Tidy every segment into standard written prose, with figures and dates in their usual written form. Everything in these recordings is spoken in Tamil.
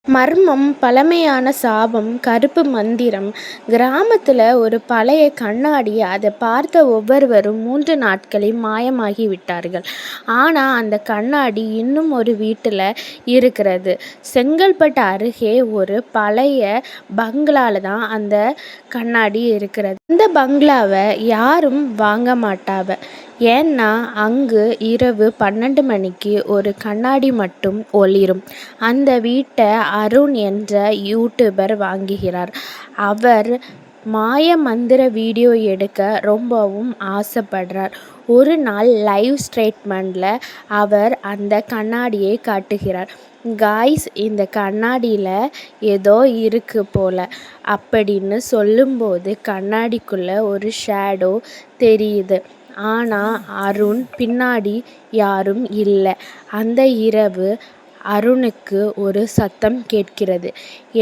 மர்மம், பழமையான சாபம், கருப்பு மந்திரம். கிராமத்துல ஒரு பழைய கண்ணாடி. அதை பார்த்த ஒவ்வொருவரும் 3 நாட்களில் மாயமாகி விட்டார்கள். ஆனா அந்த கண்ணாடி இன்னும் ஒரு வீட்டுல இருக்கிறது. செங்கல்பட்டு அருகே ஒரு பழைய பங்களால தான் அந்த கண்ணாடி இருக்கிறது. அந்த பங்களாவை யாரும் வாங்க மாட்டாவ. ஏன்னா அங்கு இரவு 12 மணிக்கு ஒரு கண்ணாடி மட்டும் ஒளிரும். அந்த வீட்டை அருண் என்ற யூடியூபர் வாங்குகிறார். அவர் மாய மந்திர வீடியோ எடுக்க ரொம்பவும் ஆசைப்படுறார். ஒரு நாள் லைவ் ஸ்டேட்மெண்ட்ல அவர் அந்த கண்ணாடியை காட்டுகிறார். காய்ஸ், இந்த கண்ணாடியில் ஏதோ இருக்கு போல அப்படின்னு சொல்லும்போது கண்ணாடிக்குள்ள ஒரு ஷேடோ தெரியுது. ஆனால் அருண் பின்னாடி யாரும் இல்லை. அந்த இரவு அருணுக்கு ஒரு சத்தம் கேட்கிறது.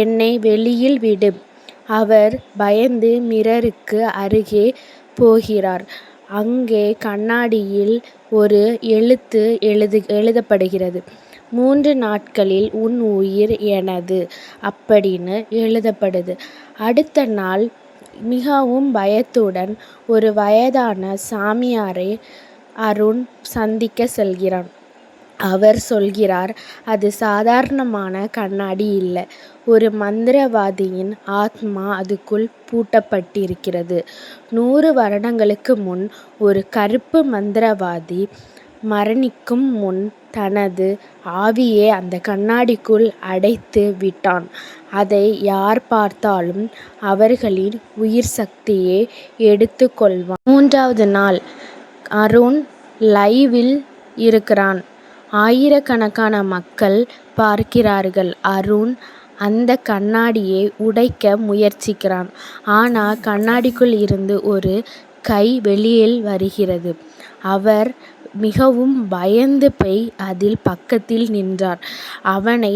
என்னை வெளியில் விடு. அவர் பயந்து மிரருக்கு அருகே போகிறார். அங்கே கண்ணாடியில் ஒரு எழுத்து எழுதப்படுகிறது. 3 நாட்களில் உன் உயிர் எனது அப்படின்னு எழுதப்படுது. அடுத்த நாள் மிகவும் பயத்துடன் ஒரு வயதான சாமியாரை அருண் சந்திக்க செல்கிறான். அவர் சொல்கிறார், அது சாதாரணமான கண்ணாடி இல்லை. ஒரு மந்திரவாதியின் ஆத்மா அதுக்குள் பூட்டப்பட்டிருக்கிறது. 100 வருடங்களுக்கு முன் ஒரு கருப்பு மந்திரவாதி மரணிக்கும் முன் தனது ஆவியை அந்த கண்ணாடிக்குள் அடைத்து விட்டான். அதை யார் பார்த்தாலும் அவர்களின் உயிர் சக்தியை எடுத்து கொள்வான். 3வது நாள் அருண் லைவில் இருக்கிறான். ஆயிரக்கணக்கான மக்கள் பார்க்கிறார்கள். அருண் அந்த கண்ணாடியை உடைக்க முயற்சிக்கிறான். ஆனால் கண்ணாடிக்குள் இருந்து ஒரு கை வெளியில் வருகிறது. அவர் மிகவும் பயந்து போய் அதில் பக்கத்தில் நின்றார். அவனை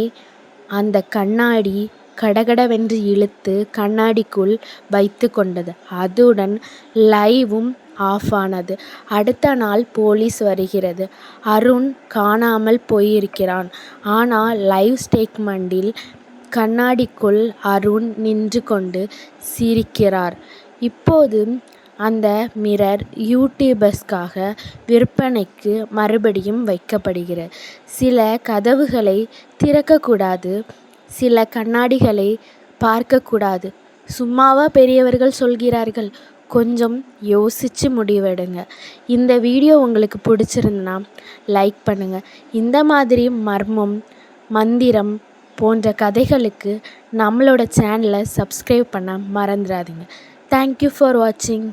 அந்த கண்ணாடி கடகடவென்று இழுத்து கண்ணாடிக்குள் வைத்து கொண்டது. அதுடன் லைவும் ஆஃப் ஆனது. அடுத்த நாள் போலீஸ் வருகிறது. அருண் காணாமல் போயிருக்கிறான். ஆனால் லைவ் ஸ்டேட்மெண்டில் கண்ணாடிக்குள் அருண் நின்று கொண்டு சிரிக்கிறார். இப்போது அந்த மிரர் யூடியூபர்ஸ்க்காக விற்பனைக்கு மறுபடியும் வைக்கப்படுகிறது. சில கதவுகளை திறக்கக்கூடாது, சில கண்ணாடிகளை பார்க்கக்கூடாது. சும்மாவா பெரியவர்கள் சொல்கிறார்கள்? கொஞ்சம் யோசிச்சு முடிவெடுங்க. இந்த வீடியோ உங்களுக்கு பிடிச்சிருந்தா லைக் பண்ணுங்கள். இந்த மாதிரி மர்மம், மந்திரம் போன்ற கதைகளுக்கு நம்மளோட சேனலை சப்ஸ்கிரைப் பண்ண மறந்துடாதீங்க. தேங்க்யூ ஃபார் வாட்சிங்.